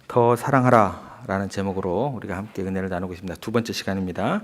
더 사랑하라 라는 제목으로 우리가 함께 은혜를 나누고 있습니다. 두 번째 시간입니다.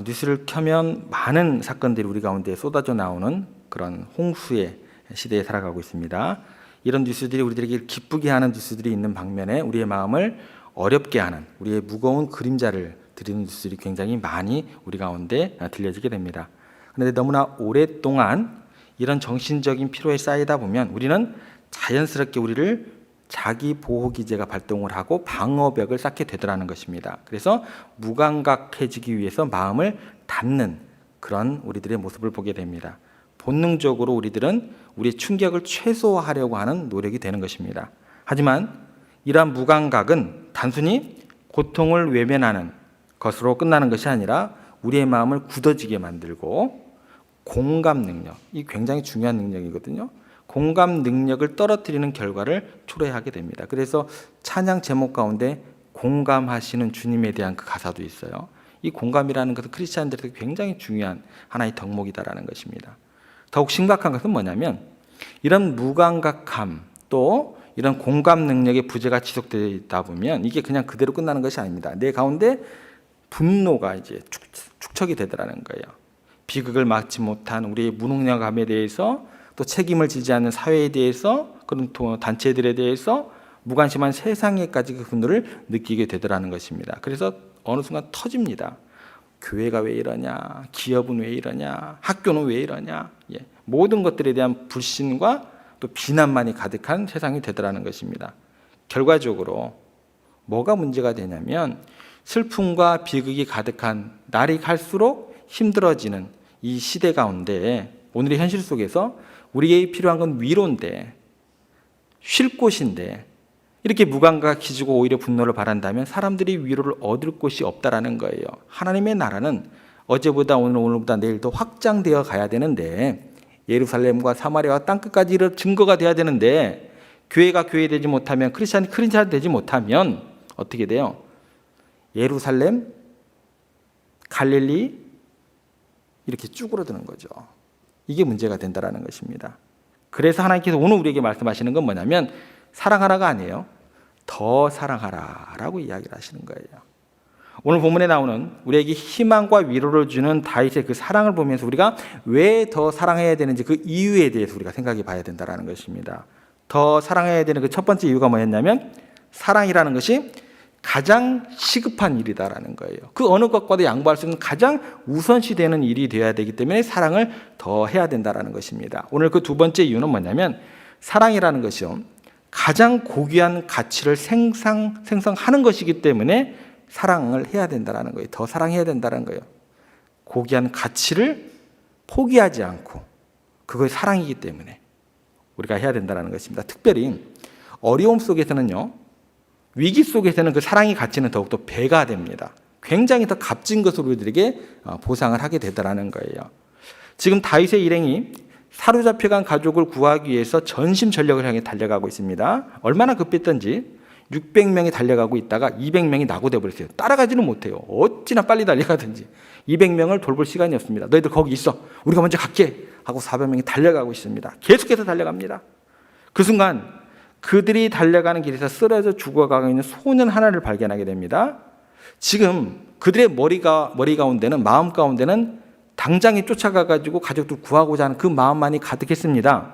뉴스를 켜면 많은 사건들이 우리 가운데 쏟아져 나오는 그런 홍수의 시대에 살아가고 있습니다. 이런 뉴스들이 우리들에게 기쁘게 하는 뉴스들이 있는 반면에 우리의 마음을 어렵게 하는, 우리의 무거운 그림자를 드리는 뉴스들이 굉장히 많이 우리 가운데 들려지게 됩니다. 그런데 너무나 오랫동안 이런 정신적인 피로에 쌓이다 보면 우리는 자연스럽게 우리를 자기 보호 기제가 발동을 하고 방어벽을 쌓게 되더라는 것입니다. 그래서 무감각해지기 위해서 마음을 닫는 그런 우리들의 모습을 보게 됩니다. 본능적으로 우리들은 우리의 충격을 최소화하려고 하는 노력이 되는 것입니다. 하지만 이러한 무감각은 단순히 고통을 외면하는 것으로 끝나는 것이 아니라 우리의 마음을 굳어지게 만들고 공감 능력, 이 굉장히 중요한 능력이거든요. 공감 능력을 떨어뜨리는 결과를 초래하게 됩니다. 그래서 찬양 제목 가운데 공감하시는 주님에 대한 그 가사도 있어요. 이 공감이라는 것은 크리스찬들에게 굉장히 중요한 하나의 덕목이다라는 것입니다. 더욱 심각한 것은 뭐냐면 이런 무감각함 또 이런 공감 능력의 부재가 지속되다 보면 이게 그냥 그대로 끝나는 것이 아닙니다. 내 가운데 분노가 이제 축적이 되더라는 거예요. 비극을 막지 못한 우리의 무능력함에 대해서 또 책임을 지지 않는 사회에 대해서 그런 단체들에 대해서 무관심한 세상에까지 그 분노를 느끼게 되더라는 것입니다. 그래서 어느 순간 터집니다. 교회가 왜 이러냐, 기업은 왜 이러냐, 학교는 왜 이러냐, 모든 것들에 대한 불신과 또 비난만이 가득한 세상이 되더라는 것입니다. 결과적으로 뭐가 문제가 되냐면 슬픔과 비극이 가득한 날이 갈수록 힘들어지는 이 시대 가운데 오늘의 현실 속에서 우리에게 필요한 건 위로인데, 쉴 곳인데 이렇게 무감각해지고 오히려 분노를 바란다면 사람들이 위로를 얻을 곳이 없다라는 거예요. 하나님의 나라는 어제보다 오늘보다 내일 더 확장되어 가야 되는데 예루살렘과 사마리아와 땅끝까지 이런 증거가 돼야 되는데 교회가 교회되지 못하면 크리스찬이 되지 못하면 어떻게 돼요? 예루살렘, 갈릴리 이렇게 쭈그러드는 거죠. 이게 문제가 된다는 것입니다. 그래서 하나님께서 오늘 우리에게 말씀하시는 건 뭐냐면 사랑하라가 아니에요. 더 사랑하라라고 이야기를 하시는 거예요. 오늘 본문에 나오는 우리에게 희망과 위로를 주는 다윗의 그 사랑을 보면서 우리가 왜 더 사랑해야 되는지 그 이유에 대해서 우리가 생각해 봐야 된다는 것입니다. 더 사랑해야 되는 그 첫 번째 이유가 뭐였냐면 사랑이라는 것이 가장 시급한 일이다라는 거예요. 그 어느 것과도 양보할 수 있는 가장 우선시되는 일이 되어야 되기 때문에 사랑을 더 해야 된다라는 것입니다. 오늘 그 두 번째 이유는 뭐냐면 사랑이라는 것이요 가장 고귀한 가치를 생성하는 것이기 때문에 사랑을 해야 된다라는 거예요. 더 사랑해야 된다는 거예요. 고귀한 가치를 포기하지 않고 그것이 사랑이기 때문에 우리가 해야 된다라는 것입니다. 특별히 어려움 속에서는요. 위기 속에서는 그 사랑의 가치는 더욱더 배가 됩니다. 굉장히 더 값진 것으로 우리들에게 보상을 하게 되더라는 거예요. 지금 다윗의 일행이 사로잡혀간 가족을 구하기 위해서 전심전력을 향해 달려가고 있습니다. 얼마나 급했던지 600명이 달려가고 있다가 200명이 낙오돼 버렸어요. 따라가지는 못해요. 어찌나 빨리 달려가든지 200명을 돌볼 시간이 없습니다. 너희들 거기 있어. 우리가 먼저 갈게 하고 400명이 달려가고 있습니다. 계속해서 달려갑니다. 그 순간 그들이 달려가는 길에서 쓰러져 죽어가고 있는 소년 하나를 발견하게 됩니다. 지금 그들의 머리 가운데는 마음 가운데는 당장에 쫓아가가지고 가족들 구하고자 하는 그 마음만이 가득했습니다.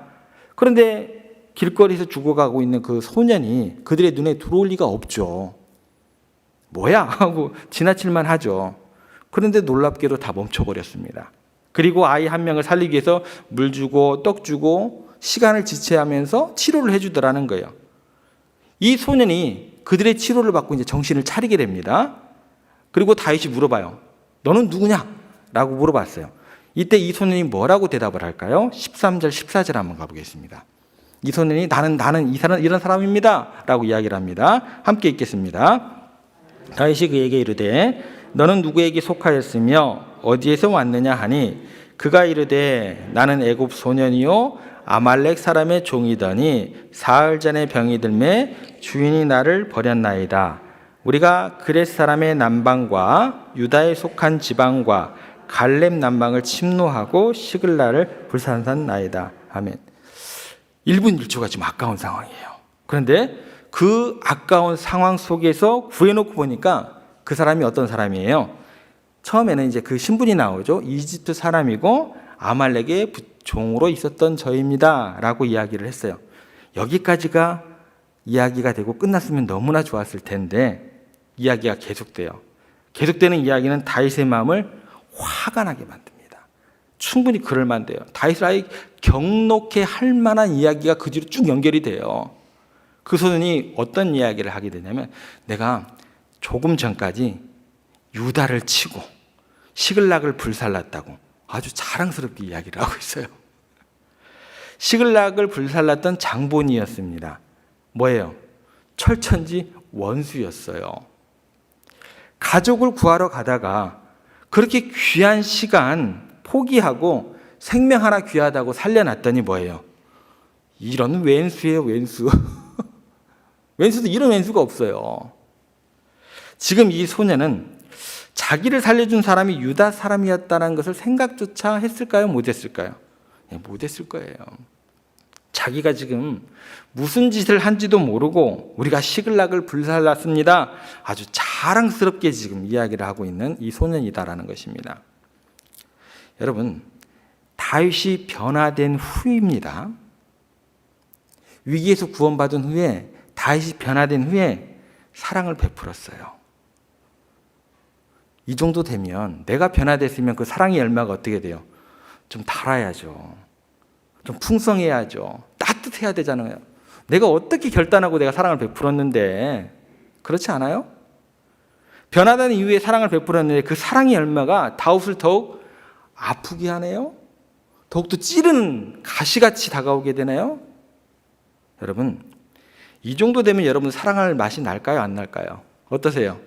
그런데 길거리에서 죽어가고 있는 그 소년이 그들의 눈에 들어올 리가 없죠. 뭐야? 하고 지나칠만 하죠. 그런데 놀랍게도 다 멈춰버렸습니다. 그리고 아이 한 명을 살리기 위해서 물 주고 떡 주고 시간을 지체하면서 치료를 해주더라는 거예요. 이 소년이 그들의 치료를 받고 이제 정신을 차리게 됩니다. 그리고 다윗이 물어봐요. 너는 누구냐? 라고 물어봤어요. 이때 이 소년이 뭐라고 대답을 할까요? 13절, 14절 한번 가보겠습니다. 이 소년이 나는 이런 사람입니다. 라고 이야기를 합니다. 함께 읽겠습니다. 다윗이 그에게 이르되 너는 누구에게 속하였으며 어디에서 왔느냐 하니 그가 이르되 나는 애굽 소년이요 아말렉 사람의 종이더니 사흘 전에 병이 들매 주인이 나를 버렸나이다. 우리가 그렛 사람의 남방과 유다에 속한 지방과 갈렙 남방을 침노하고 시글라를 불산산나이다. 아멘. 1분 1초가 지금 아까운 상황이에요. 그런데 그 아까운 상황 속에서 구해놓고 보니까 그 사람이 어떤 사람이에요? 처음에는 이제 그 신분이 나오죠. 이집트 사람이고 아말렉의 종으로 있었던 저입니다 라고 이야기를 했어요. 여기까지가 이야기가 되고 끝났으면 너무나 좋았을 텐데 이야기가 계속돼요. 계속되는 이야기는 다윗의 마음을 화가 나게 만듭니다. 충분히 그럴 만돼요. 다윗을 경록해 할 만한 이야기가 그 뒤로 쭉 연결이 돼요. 그 소년이 어떤 이야기를 하게 되냐면 내가 조금 전까지 유다를 치고 시글락을 불살랐다고 아주 자랑스럽게 이야기를 하고 있어요. 시글락을 불살랐던 장본이었습니다. 뭐예요? 철천지 원수였어요. 가족을 구하러 가다가 그렇게 귀한 시간 포기하고 생명 하나 귀하다고 살려놨더니 뭐예요? 이런 왼수예요, 왼수. 왼수도 이런 왼수가 없어요. 지금 이 소녀는 자기를 살려준 사람이 유다 사람이었다는 것을 생각조차 했을까요? 못했을까요? 못했을 거예요. 자기가 지금 무슨 짓을 한지도 모르고 우리가 시글락을 불살랐습니다. 아주 자랑스럽게 지금 이야기를 하고 있는 이 소년이다라는 것입니다. 여러분, 다윗이 변화된 후입니다. 위기에서 구원받은 후에 다윗이 변화된 후에 사랑을 베풀었어요. 이 정도 되면 내가 변화됐으면 그 사랑의 열매가 어떻게 돼요? 좀 달아야죠. 좀 풍성해야죠. 따뜻해야 되잖아요. 내가 어떻게 결단하고 내가 사랑을 베풀었는데 그렇지 않아요? 변화된 이후에 사랑을 베풀었는데 그 사랑의 열매가 다윗을 더욱 아프게 하네요. 더욱더 찌르는 가시같이 다가오게 되나요? 여러분, 이 정도 되면 여러분 사랑할 맛이 날까요? 안 날까요? 어떠세요?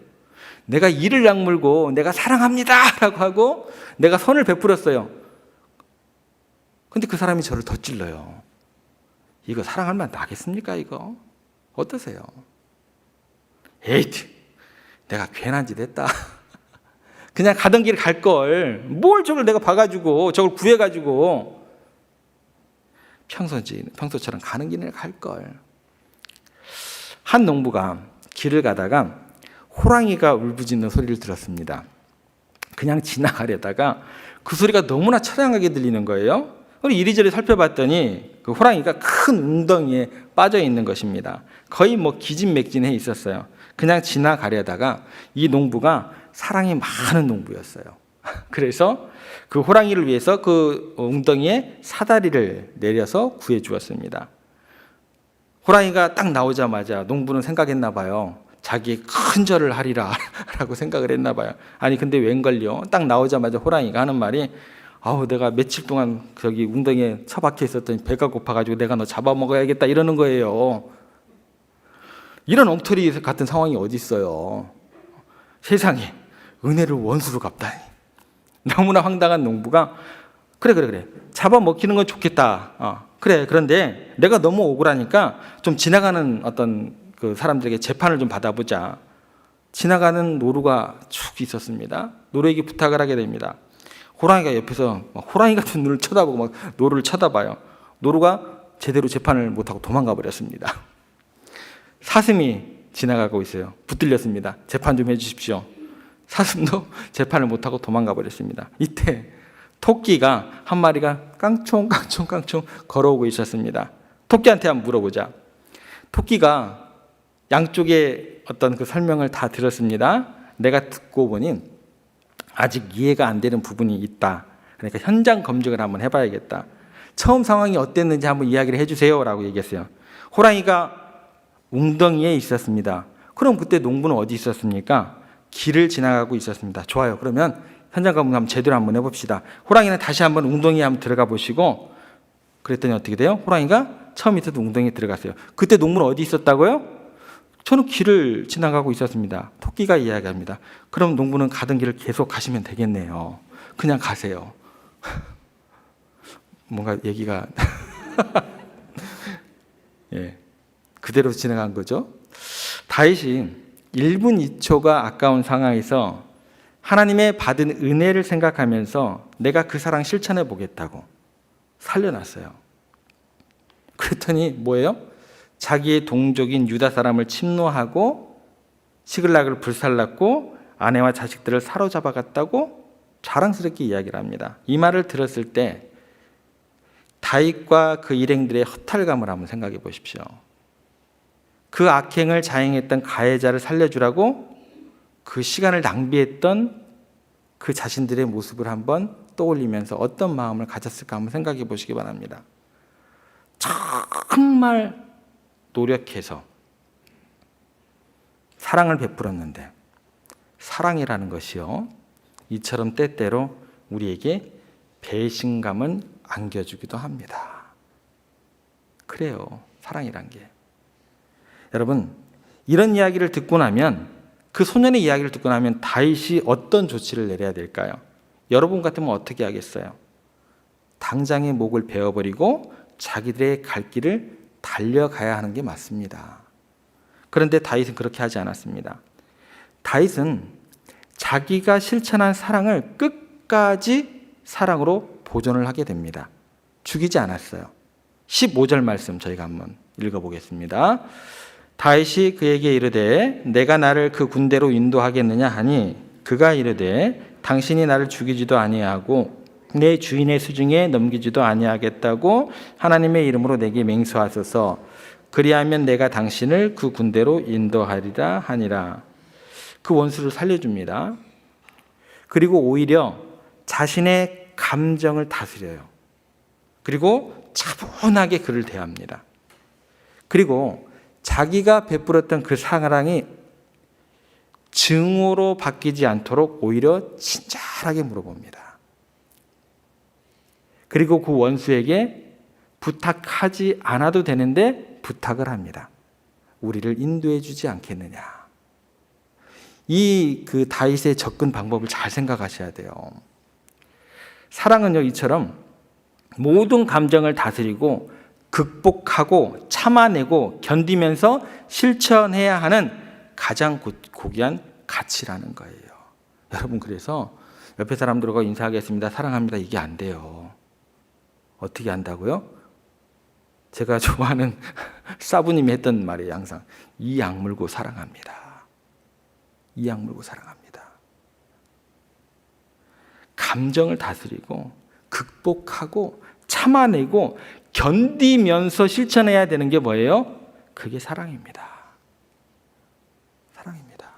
내가 이를 악물고 내가 사랑합니다 라고 하고 내가 선을 베풀었어요. 근데 그 사람이 저를 더 찔러요. 이거 사랑할 맛 나겠습니까 이거? 어떠세요? 에이트, 내가 괜한 짓 했다. 그냥 가던 길 갈 걸 뭘 저걸 내가 봐가지고 저걸 구해가지고 평소처럼 가는 길을 갈 걸. 한 농부가 길을 가다가 호랑이가 울부짖는 소리를 들었습니다. 그냥 지나가려다가 그 소리가 너무나 처량하게 들리는 거예요. 이리저리 살펴봤더니 그 호랑이가 큰 웅덩이에 빠져 있는 것입니다. 거의 기진맥진해 있었어요. 그냥 지나가려다가 이 농부가 사랑이 많은 농부였어요. 그래서 그 호랑이를 위해서 그 웅덩이에 사다리를 내려서 구해 주었습니다. 호랑이가 딱 나오자마자 농부는 생각했나 봐요. 자기의 큰 절을 하리라 라고 생각을 했나 봐요. 아니 근데 웬걸요? 딱 나오자마자 호랑이가 하는 말이 내가 며칠 동안 저기 웅덩이에 처박혀 있었더니 배가 고파가지고 내가 너 잡아먹어야겠다 이러는 거예요. 이런 엉터리 같은 상황이 어디 있어요? 세상에 은혜를 원수로 갚다니. 너무나 황당한 농부가 그래 잡아먹히는 건 좋겠다. 그래 그런데 내가 너무 억울하니까 좀 지나가는 어떤 그 사람들에게 재판을 좀 받아보자. 지나가는 노루가 쭉 있었습니다. 노루에게 부탁을 하게 됩니다. 호랑이가 옆에서 호랑이 같은 눈을 쳐다보고 노루를 쳐다봐요. 노루가 제대로 재판을 못하고 도망가 버렸습니다. 사슴이 지나가고 있어요. 붙들렸습니다. 재판 좀 해주십시오. 사슴도 재판을 못하고 도망가 버렸습니다. 이때 토끼가 한 마리가 깡총 걸어오고 있었습니다. 토끼한테 한번 물어보자. 토끼가 양쪽의 어떤 그 설명을 다 들었습니다. 내가 듣고 보니 아직 이해가 안 되는 부분이 있다. 그러니까 현장 검증을 한번 해봐야겠다. 처음 상황이 어땠는지 한번 이야기를 해주세요 라고 얘기했어요. 호랑이가 웅덩이에 있었습니다. 그럼 그때 농부는 어디 있었습니까? 길을 지나가고 있었습니다. 좋아요. 그러면 현장 검증 한번 제대로 한번 해봅시다. 호랑이는 다시 한번 웅덩이에 한번 들어가 보시고 그랬더니 어떻게 돼요? 호랑이가 처음 있었던 웅덩이에 들어갔어요. 그때 농부는 어디 있었다고요? 저는 길을 지나가고 있었습니다. 토끼가 이야기합니다. 그럼 농부는 가던 길을 계속 가시면 되겠네요. 그냥 가세요. 뭔가 얘기가 예, 그대로 지나간 거죠. 다윗이 1분 2초가 아까운 상황에서 하나님의 받은 은혜를 생각하면서 내가 그 사랑 실천해 보겠다고 살려놨어요. 그랬더니 뭐예요? 자기의 동족인 유다 사람을 침노하고 시글락을 불살랐고 아내와 자식들을 사로잡아갔다고 자랑스럽게 이야기를 합니다. 이 말을 들었을 때 다윗과 그 일행들의 허탈감을 한번 생각해 보십시오. 그 악행을 자행했던 가해자를 살려주라고 그 시간을 낭비했던 그 자신들의 모습을 한번 떠올리면서 어떤 마음을 가졌을까 한번 생각해 보시기 바랍니다. 정말 노력해서 사랑을 베풀었는데 사랑이라는 것이요, 이처럼 때때로 우리에게 배신감은 안겨주기도 합니다. 그래요, 사랑이란 게. 여러분, 이런 이야기를 듣고 나면, 그 소년의 이야기를 듣고 나면 다윗이 어떤 조치를 내려야 될까요? 여러분 같으면 어떻게 하겠어요? 당장의 목을 베어버리고 자기들의 갈 길을 달려가야 하는 게 맞습니다. 그런데 다윗은 그렇게 하지 않았습니다. 다윗은 자기가 실천한 사랑을 끝까지 사랑으로 보존을 하게 됩니다. 죽이지 않았어요. 15절 말씀 저희가 한번 읽어보겠습니다. 다윗이 그에게 이르되 내가 나를 그 군대로 인도하겠느냐 하니 그가 이르되 당신이 나를 죽이지도 아니하고 내 주인의 수중에 넘기지도 아니하겠다고 하나님의 이름으로 내게 맹세하소서. 그리하면 내가 당신을 그 군대로 인도하리라 하니라. 그 원수를 살려줍니다. 그리고 오히려 자신의 감정을 다스려요. 그리고 차분하게 그를 대합니다. 그리고 자기가 베풀었던 그 사랑이 증오로 바뀌지 않도록 오히려 친절하게 물어봅니다. 그리고 그 원수에게 부탁하지 않아도 되는데 부탁을 합니다. 우리를 인도해 주지 않겠느냐. 이 그 다윗의 접근 방법을 잘 생각하셔야 돼요. 사랑은요, 이처럼 모든 감정을 다스리고 극복하고 참아내고 견디면서 실천해야 하는 가장 고귀한 가치라는 거예요. 여러분, 그래서 옆에 사람들과 인사하겠습니다, 사랑합니다, 이게 안 돼요. 어떻게 한다고요? 제가 좋아하는 사부님이 했던 말이에요. 항상 이 악물고 사랑합니다. 이 악물고 사랑합니다. 감정을 다스리고 극복하고 참아내고 견디면서 실천해야 되는 게 뭐예요? 그게 사랑입니다. 사랑입니다.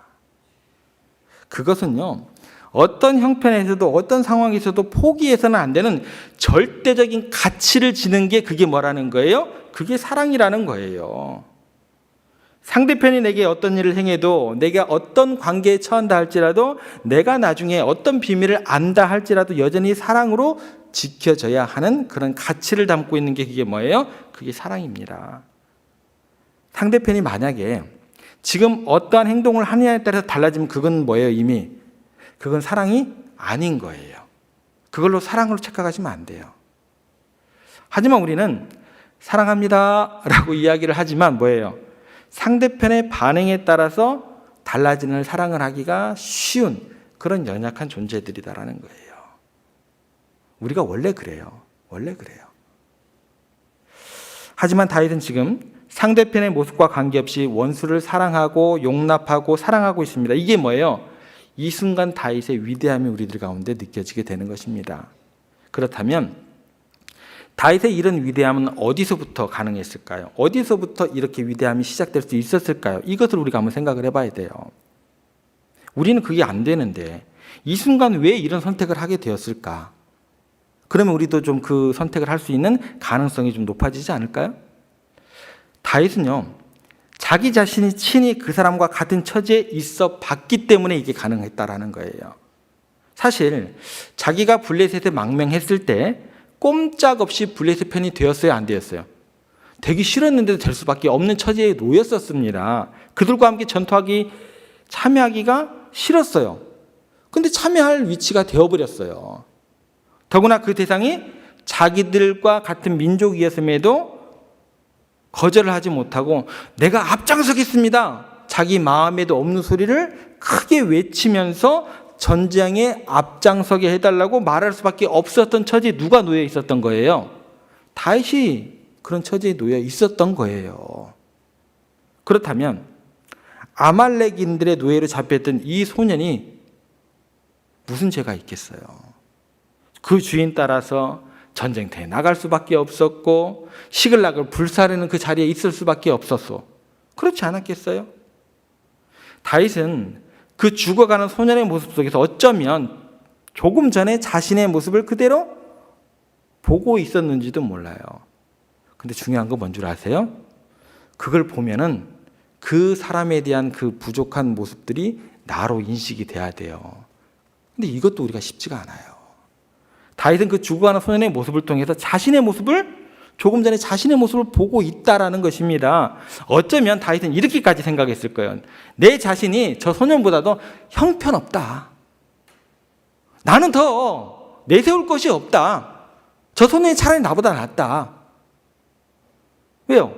그것은요, 어떤 형편에서도 어떤 상황에서도 포기해서는 안 되는 절대적인 가치를 지는 게 그게 뭐라는 거예요? 그게 사랑이라는 거예요. 상대편이 내게 어떤 일을 행해도, 내가 어떤 관계에 처한다 할지라도, 내가 나중에 어떤 비밀을 안다 할지라도 여전히 사랑으로 지켜져야 하는 그런 가치를 담고 있는 게 그게 뭐예요? 그게 사랑입니다. 상대편이 만약에 지금 어떠한 행동을 하느냐에 따라서 달라지면 그건 뭐예요? 이미 그건 사랑이 아닌 거예요. 그걸로 사랑으로 착각하시면 안 돼요. 하지만 우리는 사랑합니다 라고 이야기를 하지만 뭐예요? 상대편의 반응에 따라서 달라지는 사랑을 하기가 쉬운 그런 연약한 존재들이다라는 거예요. 우리가 원래 그래요. 원래 그래요. 하지만 다윗은 지금 상대편의 모습과 관계없이 원수를 사랑하고 용납하고 사랑하고 있습니다. 이게 뭐예요? 이 순간 다윗의 위대함이 우리들 가운데 느껴지게 되는 것입니다. 그렇다면 다윗의 이런 위대함은 어디서부터 가능했을까요? 어디서부터 이렇게 위대함이 시작될 수 있었을까요? 이것을 우리가 한번 생각을 해봐야 돼요. 우리는 그게 안 되는데 이 순간 왜 이런 선택을 하게 되었을까? 그러면 우리도 좀 그 선택을 할 수 있는 가능성이 좀 높아지지 않을까요? 다윗은요, 자기 자신이 친히 그 사람과 같은 처지에 있어 봤기 때문에 이게 가능했다라는 거예요. 사실 자기가 블레셋에 망명했을 때 꼼짝없이 블레셋 편이 되었어요, 안 되었어요? 되기 싫었는데도 될 수밖에 없는 처지에 놓였었습니다. 그들과 함께 전투하기 참여하기가 싫었어요. 근데 참여할 위치가 되어버렸어요. 더구나 그 대상이 자기들과 같은 민족이었음에도 거절을 하지 못하고 내가 앞장서겠습니다. 자기 마음에도 없는 소리를 크게 외치면서 전쟁에 앞장서게 해달라고 말할 수밖에 없었던 처지에 누가 놓여 있었던 거예요? 다윗이 그런 처지에 놓여 있었던 거예요. 그렇다면 아말렉인들의 노예로 잡혔던 이 소년이 무슨 죄가 있겠어요? 그 주인 따라서 전쟁터에 나갈 수밖에 없었고 시글락을 불사르는 그 자리에 있을 수밖에 없었어. 그렇지 않았겠어요? 다윗은 그 죽어가는 소년의 모습 속에서 어쩌면 조금 전에 자신의 모습을 그대로 보고 있었는지도 몰라요. 근데 중요한 건 뭔 줄 아세요? 그걸 보면은 그 사람에 대한 그 부족한 모습들이 나로 인식이 돼야 돼요. 근데 이것도 우리가 쉽지가 않아요. 다윗은 그 죽어가는 소년의 모습을 통해서 자신의 모습을 조금 전에 자신의 모습을 보고 있다라는 것입니다. 어쩌면 다윗은 이렇게까지 생각했을 거예요. 내 자신이 저 소년보다도 형편없다. 나는 더 내세울 것이 없다. 저 소년이 차라리 나보다 낫다. 왜요?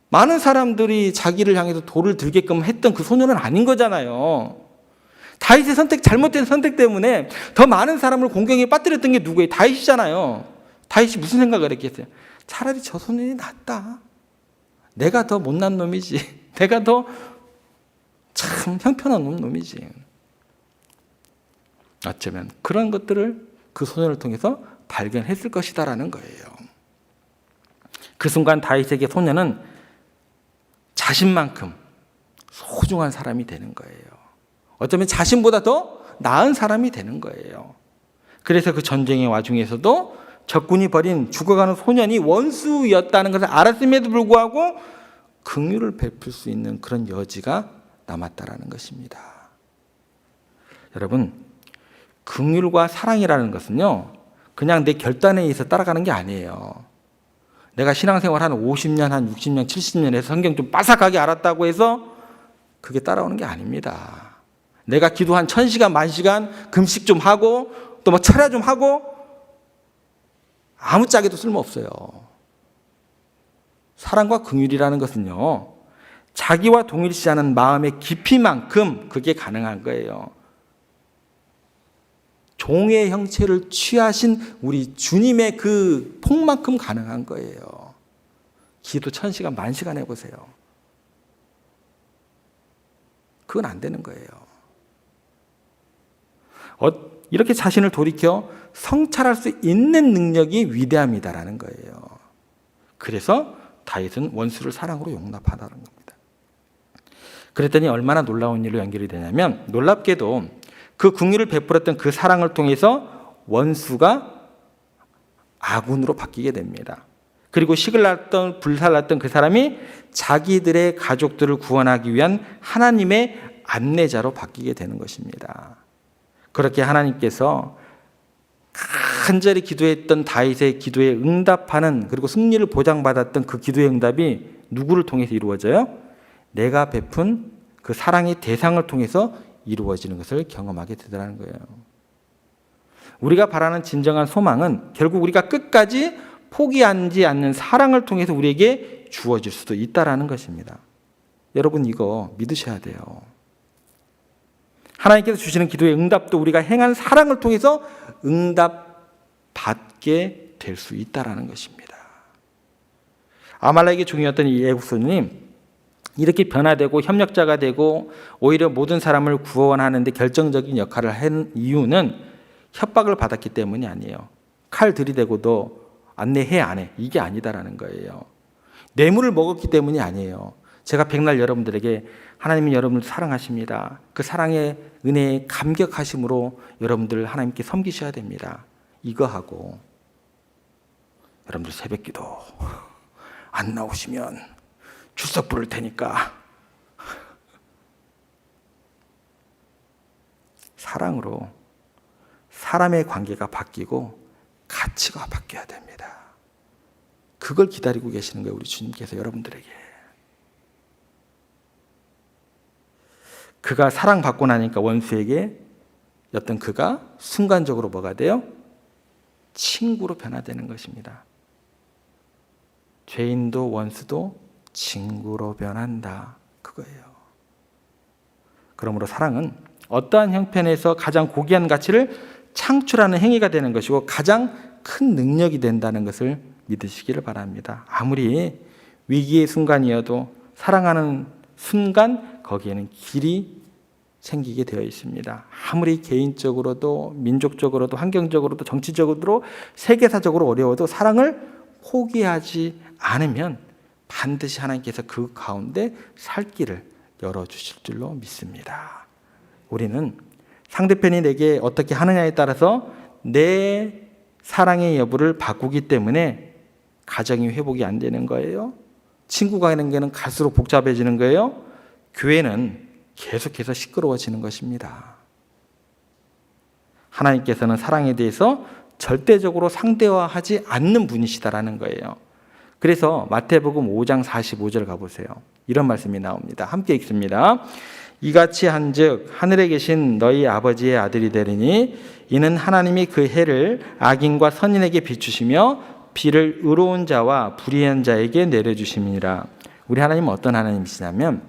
많은 사람들이 자기를 향해서 돌을 들게끔 했던 그 소년은 아닌 거잖아요. 다윗의 잘못된 선택 때문에 더 많은 사람을 공경에 빠뜨렸던 게 누구예요? 다윗이잖아요. 다윗이 무슨 생각을 했겠어요? 차라리 저 소년이 낫다. 내가 더 못난 놈이지. 내가 더 참 형편없는 놈이지. 어쩌면 그런 것들을 그 소년을 통해서 발견했을 것이다라는 거예요. 그 순간 다윗에게 소년은 자신만큼 소중한 사람이 되는 거예요. 어쩌면 자신보다 더 나은 사람이 되는 거예요. 그래서 그 전쟁의 와중에서도 적군이 버린 죽어가는 소년이 원수였다는 것을 알았음에도 불구하고 긍휼을 베풀 수 있는 그런 여지가 남았다라는 것입니다. 여러분, 긍휼과 사랑이라는 것은요, 그냥 내 결단에 의해서 따라가는 게 아니에요. 내가 신앙생활 한 50년, 한 60년, 70년 해서 성경 좀 빠삭하게 알았다고 해서 그게 따라오는 게 아닙니다. 내가 기도 한 1000시간, 10,000시간, 금식 좀 하고, 또 뭐 철야 좀 하고, 아무짝에도 쓸모없어요. 사랑과 긍휼이라는 것은요, 자기와 동일시 않은 마음의 깊이만큼 그게 가능한 거예요. 종의 형체를 취하신 우리 주님의 그 폭만큼 가능한 거예요. 기도 1000시간, 10,000시간 해보세요. 그건 안 되는 거예요. 이렇게 자신을 돌이켜 성찰할 수 있는 능력이 위대함이다라는 거예요. 그래서 다윗은 원수를 사랑으로 용납하다는 겁니다. 그랬더니 얼마나 놀라운 일로 연결이 되냐면, 놀랍게도 그 긍휼을 베풀었던 그 사랑을 통해서 원수가 아군으로 바뀌게 됩니다. 그리고 시글났던 불살랐던 그 사람이 자기들의 가족들을 구원하기 위한 하나님의 안내자로 바뀌게 되는 것입니다. 그렇게 하나님께서 간절히 기도했던 다윗의 기도에 응답하는, 그리고 승리를 보장받았던 그 기도의 응답이 누구를 통해서 이루어져요? 내가 베푼 그 사랑의 대상을 통해서 이루어지는 것을 경험하게 되더라는 거예요. 우리가 바라는 진정한 소망은 결국 우리가 끝까지 포기하지 않는 사랑을 통해서 우리에게 주어질 수도 있다라는 것입니다. 여러분, 이거 믿으셔야 돼요. 하나님께서 주시는 기도의 응답도 우리가 행한 사랑을 통해서 응답받게 될 수 있다라는 것입니다. 아말렉의 종이었던 이 애국소년이 이렇게 변화되고 협력자가 되고 오히려 모든 사람을 구원하는 데 결정적인 역할을 한 이유는 협박을 받았기 때문이 아니에요. 칼 들이대고도 안내해 안 해, 이게 아니다라는 거예요. 뇌물을 먹었기 때문이 아니에요. 제가 백날 여러분들에게 하나님이 여러분을 사랑하십니다. 그 사랑의 은혜에 감격하심으로 여러분들 하나님께 섬기셔야 됩니다. 이거 하고 여러분들 새벽기도 안 나오시면 출석 부를 테니까 사랑으로 사람의 관계가 바뀌고 가치가 바뀌어야 됩니다. 그걸 기다리고 계시는 거예요, 우리 주님께서 여러분들에게. 그가 사랑받고 나니까 원수에게 어떤 그가 순간적으로 뭐가 돼요? 친구로 변화되는 것입니다. 죄인도 원수도 친구로 변한다, 그거예요. 그러므로 사랑은 어떠한 형편에서 가장 고귀한 가치를 창출하는 행위가 되는 것이고 가장 큰 능력이 된다는 것을 믿으시기를 바랍니다. 아무리 위기의 순간이어도 사랑하는 순간 거기에는 길이 생기게 되어 있습니다. 아무리 개인적으로도 민족적으로도 환경적으로도 정치적으로 세계사적으로 어려워도 사랑을 포기하지 않으면 반드시 하나님께서 그 가운데 살 길을 열어주실 줄로 믿습니다. 우리는 상대편이 내게 어떻게 하느냐에 따라서 내 사랑의 여부를 바꾸기 때문에 가정이 회복이 안 되는 거예요. 친구가 있는 게는 갈수록 복잡해지는 거예요. 교회는 계속해서 시끄러워지는 것입니다. 하나님께서는 사랑에 대해서 절대적으로 상대화하지 않는 분이시다라는 거예요. 그래서 마태복음 5장 45절 가보세요. 이런 말씀이 나옵니다. 함께 읽습니다. 이같이 한즉 하늘에 계신 너희 아버지의 아들이 되리니 이는 하나님이 그 해를 악인과 선인에게 비추시며 비를 의로운 자와 불의한 자에게 내려주심이니라. 우리 하나님은 어떤 하나님이시냐면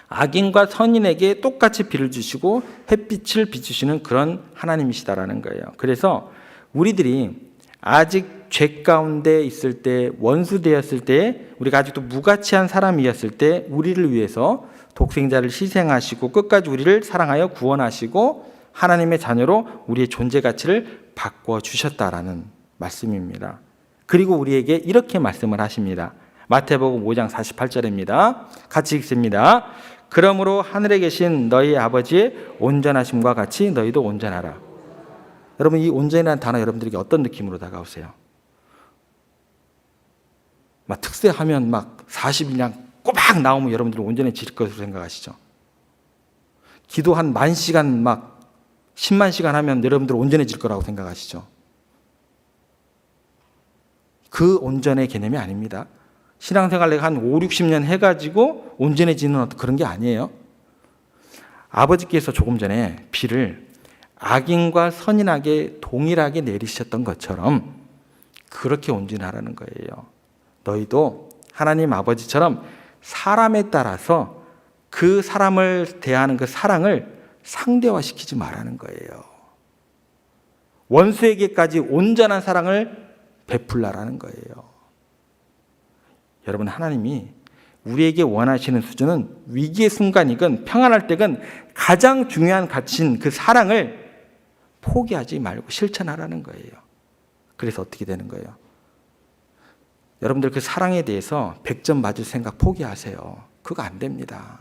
악인과 선인에게 똑같이 비를 주시고 햇빛을 비추시는 그런 하나님이시다라는 거예요. 그래서 우리들이 아직 죄 가운데 있을 때, 원수되었을 때, 우리가 아직도 무가치한 사람이었을 때 우리를 위해서 독생자를 희생하시고 끝까지 우리를 사랑하여 구원하시고 하나님의 자녀로 우리의 존재 가치를 바꿔주셨다라는 말씀입니다. 그리고 우리에게 이렇게 말씀을 하십니다. 마태복음 5장 48절입니다. 같이 읽습니다. 그러므로 하늘에 계신 너희 아버지의 온전하심과 같이 너희도 온전하라. 여러분, 이 온전이라는 단어 여러분들에게 어떤 느낌으로 다가오세요? 막 특세하면 막 40일 꼬박 나오면 여러분들은 온전해질 것으로 생각하시죠? 기도 한 10,000시간 막 10만 시간 하면 여러분들은 온전해질 거라고 생각하시죠? 그 온전의 개념이 아닙니다. 신앙생활 내가 한 5, 60년 해가지고 온전해지는 그런 게 아니에요. 아버지께서 조금 전에 비를 악인과 선인에게 동일하게 내리셨던 것처럼 그렇게 온전하라는 거예요. 너희도 하나님 아버지처럼 사람에 따라서 그 사람을 대하는 그 사랑을 상대화시키지 말라는 거예요. 원수에게까지 온전한 사랑을 베풀라라는 거예요. 여러분, 하나님이 우리에게 원하시는 수준은 위기의 순간이건 평안할 때건 가장 중요한 가치인 그 사랑을 포기하지 말고 실천하라는 거예요. 그래서 어떻게 되는 거예요? 여러분들 그 사랑에 대해서 100점 맞을 생각 포기하세요. 그거 안 됩니다.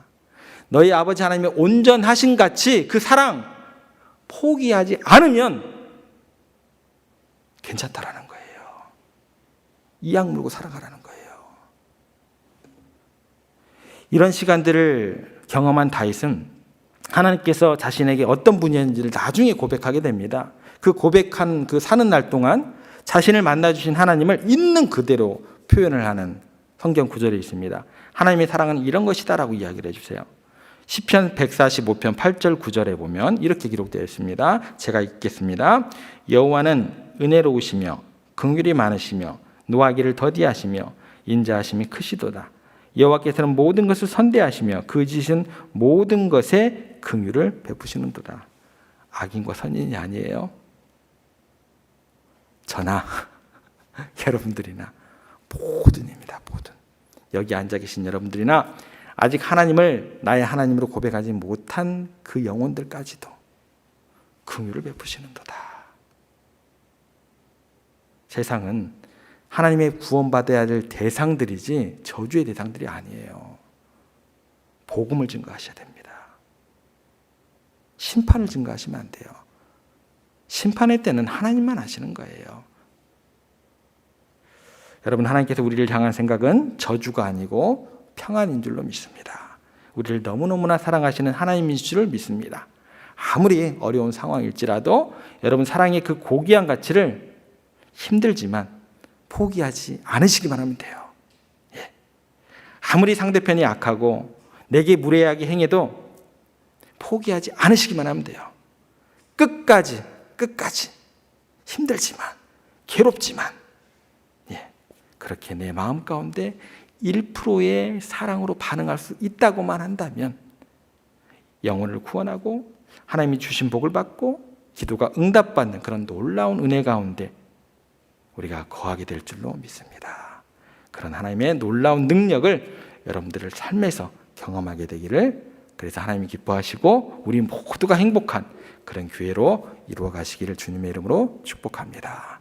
너희 아버지 하나님이 온전하신 같이 그 사랑 포기하지 않으면 괜찮다라는 거예요. 이악 물고 살아가라는 거예요. 이런 시간들을 경험한 다윗은 하나님께서 자신에게 어떤 분이었는지를 나중에 고백하게 됩니다. 그 고백한 그 사는 날 동안 자신을 만나주신 하나님을 있는 그대로 표현을 하는 성경 구절이 있습니다. 하나님의 사랑은 이런 것이다라고 이야기를 해주세요. 시편 145편 8절 9절에 보면 이렇게 기록되어 있습니다. 제가 읽겠습니다. 여호와는 은혜로우시며 긍휼이 많으시며 노하기를 더디하시며 인자하심이 크시도다. 여호와께서는 모든 것을 선대하시며 그 지으신 모든 것에 긍휼을 베푸시는도다. 악인과 선인이 아니에요. 저나 여러분들이나 모든입니다. 모든. 여기 앉아 계신 여러분들이나 아직 하나님을 나의 하나님으로 고백하지 못한 그 영혼들까지도 긍휼을 베푸시는도다. 세상은 하나님의 구원받아야 될 대상들이지 저주의 대상들이 아니에요. 복음을 증거하셔야 됩니다. 심판을 증거하시면 안 돼요. 심판의 때는 하나님만 하시는 거예요. 여러분, 하나님께서 우리를 향한 생각은 저주가 아니고 평안인 줄로 믿습니다. 우리를 너무너무나 사랑하시는 하나님인 줄을 믿습니다. 아무리 어려운 상황일지라도 여러분 사랑의 그 고귀한 가치를 힘들지만 포기하지 않으시기만 하면 돼요. 예. 아무리 상대편이 악하고 내게 무례하게 행해도 포기하지 않으시기만 하면 돼요. 끝까지 힘들지만 괴롭지만 그렇게 내 마음 가운데 1%의 사랑으로 반응할 수 있다고만 한다면 영혼을 구원하고 하나님이 주신 복을 받고 기도가 응답받는 그런 놀라운 은혜 가운데 우리가 거하게 될 줄로 믿습니다. 그런 하나님의 놀라운 능력을 여러분들을 삶에서 경험하게 되기를, 그래서 하나님이 기뻐하시고 우리 모두가 행복한 그런 교회로 이루어 가시기를 주님의 이름으로 축복합니다.